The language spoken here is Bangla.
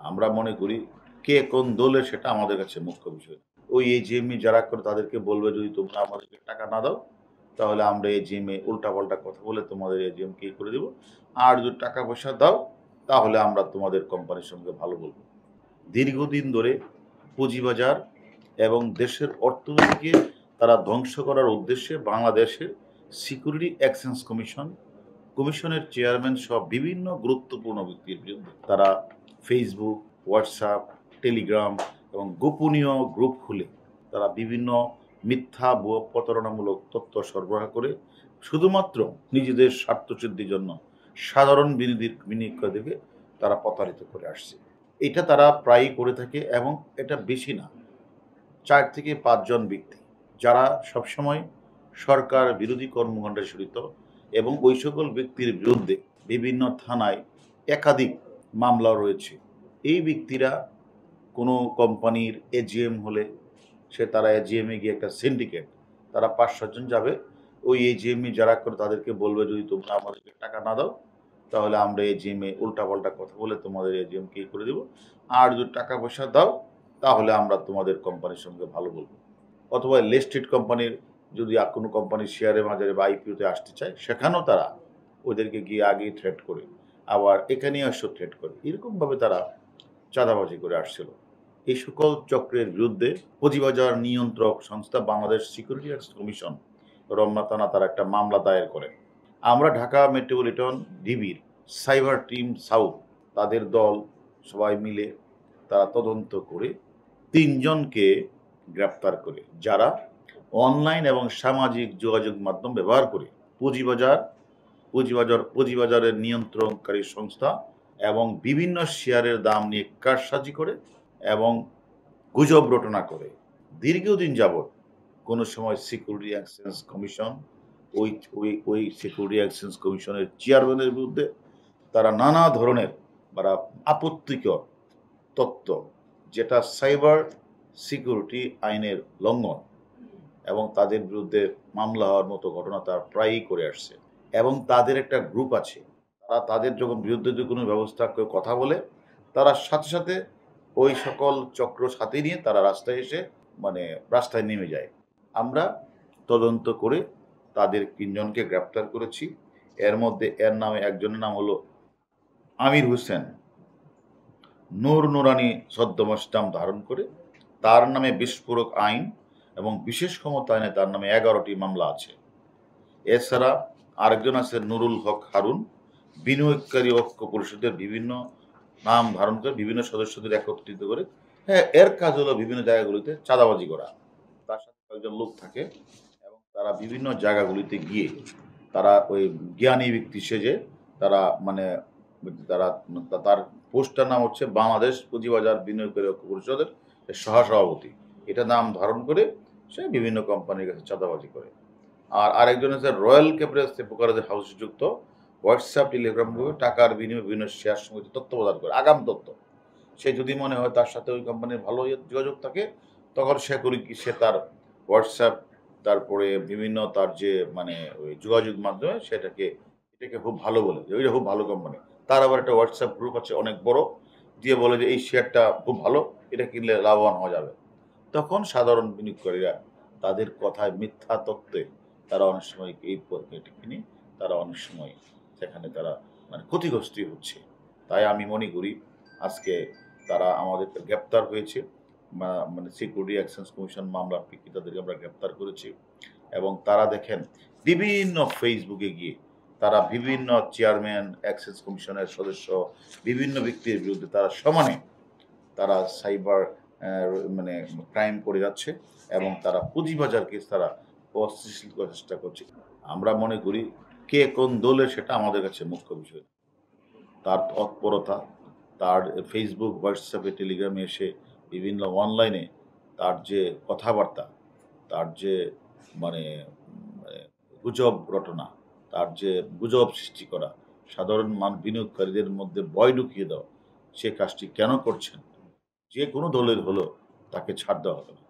আমরা মনে করি কে কোন দলের সেটা আমাদের কাছে মুখ্য বিষয় না। ওই এজিএমই যারা করে তাদেরকে বলবে যদি তোমরা আমাদেরকে টাকা না দাও তাহলে আমরা এজিএমে উল্টাপাল্টা কথা বলে তোমাদের এজিএমকে করে দেব। আর যদি টাকা পয়সা দাও তাহলে আমরা তোমাদের কোম্পানির সঙ্গে ভালো বলবো। দীর্ঘদিন ধরে পুঁজিবাজার এবং দেশের অর্থনীতিকে তারা ধ্বংস করার উদ্দেশ্যে বাংলাদেশের সিকিউরিটি এক্সচেঞ্জ কমিশনের চেয়ারম্যান সহ বিভিন্ন গুরুত্বপূর্ণ ব্যক্তির বিরুদ্ধে তারা ফেসবুক, হোয়াটসঅ্যাপ, টেলিগ্রাম এবং গোপনীয় গ্রুপ খুলে তারা বিভিন্ন মিথ্যা ভুয়া প্রতারণামূলক তথ্য সরবরাহ করে শুধুমাত্র নিজেদের স্বার্থসিদ্ধির জন্য সাধারণ বিনিয়োগকারীদেরকে তারা প্রতারিত করে আসছে। এটা তারা প্রায়ই করে থাকে এবং এটা বেশি না, ৪ থেকে ৫ জন ব্যক্তি যারা সবসময় সরকার বিরোধী কর্মকাণ্ডে জড়িত এবং ওই সকল ব্যক্তির বিরুদ্ধে বিভিন্ন থানায় একাধিক মামলা রয়েছে। এই ব্যক্তিরা কোনো কোম্পানির এজিএম হলে তারা এজিএমে গিয়ে একটা সিন্ডিকেট, তারা ৫-৭ জন যাবে। ওই এজিএমে যারা করে তাদেরকে বলবে যদি তোমরা আমাদেরকে টাকা না দাও তাহলে আমরা এজিএমে উল্টাপাল্টা কথা বলে তোমাদের এজিএমকে করে দেব। আর যদি টাকা পয়সা দাও তাহলে আমরা তোমাদের কোম্পানির সঙ্গে ভালো বলবো। অথবা লিস্টেড কোম্পানির যদি কোনো কোম্পানির শেয়ারের বাজারে বা আইপিওতে আসতে চায় সেখানেও তারা ওদেরকে গিয়ে আগেই থ্রেট করে আবার এখানেই আসো থ্রেট করে। এরকমভাবে তারা চাঁদাবাজি করে আসছিল। এই সকল চক্রের বিরুদ্ধে পুঁজিবাজার নিয়ন্ত্রক সংস্থা Bangladesh security exchange commission Ramna থানা তারা একটা মামলা দায়ের করে। আমরা ঢাকা মেট্রোপলিটন ডিবির সাইবার টিম সাউথ তাদের দল সবাই মিলে তারা তদন্ত করে ৩ জনকে গ্রেপ্তার করে, যারা অনলাইন এবং সামাজিক যোগাযোগ মাধ্যম ব্যবহার করে পুঁজিবাজারের নিয়ন্ত্রণকারী সংস্থা এবং বিভিন্ন শেয়ারের দাম নিয়ে কারসাজি করে এবং গুজব রটনা করে। দীর্ঘদিন যাবৎ কোনো সময় সিকিউরিটি এক্সচেঞ্জ কমিশন ওই সিকিউরিটি এক্সচেঞ্জ কমিশনের চেয়ারম্যানের বিরুদ্ধে তারা নানা ধরনের আপত্তিকর তথ্য, যেটা সাইবার সিকিউরিটি আইনের লঙ্ঘন এবং তাদের বিরুদ্ধে মামলা হওয়ার মতো ঘটনা তারা প্রায়ই করে আসছে। এবং তাদের একটা গ্রুপ আছে, তারা তাদের যখন বিরুদ্ধে যদি কোনো ব্যবস্থা কেউ কথা বলে তারা সাথে সাথে ওই সকল চক্র সাথে নিয়ে তারা রাস্তায় নেমে যায়। আমরা তদন্ত করে তাদের ৩ জনকে গ্রেপ্তার করেছি। এর মধ্যে একজনের নাম হলো আমির হোসেন, নূর নুরানি ছদ্মবেশ নাম ধারণ করে। তার নামে বিস্ফোরক আইন এবং বিশেষ ক্ষমতা আইনে তার নামে ১১টি মামলা আছে। এছাড়া আরেকজন আছে নুরুল হক হারুন, বিনিয়োগকারী ঐক্য পরিষদের বিভিন্ন নাম ধারণ করে বিভিন্ন সদস্যদের একত্রিত করে এর কাজ হলো বিভিন্ন জায়গাগুলিতে চাঁদাবাজি করা। তার সাথে কয়েকজন লোক থাকে এবং তারা বিভিন্ন জায়গাগুলিতে গিয়ে তারা ওই জ্ঞানী ব্যক্তি সেজে তারা তারা তার পোস্টটার নাম হচ্ছে বাংলাদেশ পুঁজিবাজার বিনিয়োগকারী ঐক্য পরিষদের সহসভাপতি, এটা নাম ধারণ করে সে বিভিন্ন কোম্পানির কাছে চাঁদাবাজি করে। আর আরেকজন হচ্ছে রয়্যাল ক্যাপিটালস প্রকারের হাউসে যুক্ত হোয়াটসঅ্যাপ টেলিগ্রাম গ্রুপে টাকার বিনিময়ে বিভিন্ন শেয়ার সমিতি তথ্য প্রদান করে, আগাম তথ্য। সে যদি মনে হয় তার সাথে ওই কোম্পানির ভালো যোগাযোগ থাকে তখন সে তার হোয়াটসঅ্যাপ তারপরে বিভিন্ন তার যে ওই যোগাযোগ মাধ্যমে এটাকে খুব ভালো বলে যে ওইটা খুব ভালো কোম্পানি। তার আবার একটা হোয়াটসঅ্যাপ গ্রুপ আছে অনেক বড়, দিয়ে বলে যে এই শেয়ারটা খুব ভালো, এটা কিনলে লাভবান হওয়া যাবে। তখন সাধারণ বিনিয়োগকারীরা তাদের কথায় মিথ্যা তত্ত্বে তারা অনেক সময় এটি কিনে তারা অনেক সময় সেখানে তারা ক্ষতিগ্রস্তই হচ্ছে। তাই আমি মনে করি আজকে তারা আমাদেরকে গ্রেপ্তার হয়েছে, সিকিউরিটি এক্সচেঞ্জ কমিশন মামলার প্রেক্ষিতে তাদেরকে আমরা গ্রেপ্তার করেছি। এবং তারা দেখেন বিভিন্ন ফেসবুকে গিয়ে তারা বিভিন্ন চেয়ারম্যান, এক্সচেঞ্জ কমিশনের সদস্য, বিভিন্ন ব্যক্তির বিরুদ্ধে তারা সমানে তারা সাইবার ক্রাইম করে যাচ্ছে এবং তারা পুঁজিবাজারকে তারা অস্থিতিশীল করার চেষ্টা করছে। আমরা মনে করি কে কোন দলের সেটা আমাদের কাছে মুখ্য বিষয়। তার তৎপরতা, তার ফেসবুক, হোয়াটসঅ্যাপে, টেলিগ্রামে এসে বিভিন্ন অনলাইনে তার যে কথাবার্তা, তার যে গুজব রটনা, তার যে গুজব সৃষ্টি করা, সাধারণ বিনিয়োগকারীদের মধ্যে ভয় ঢুকিয়ে দেওয়া, সে কাজটি কেন করছেন? যে কোনো দলের হলো তাকে ছাড় দেওয়া হবে না।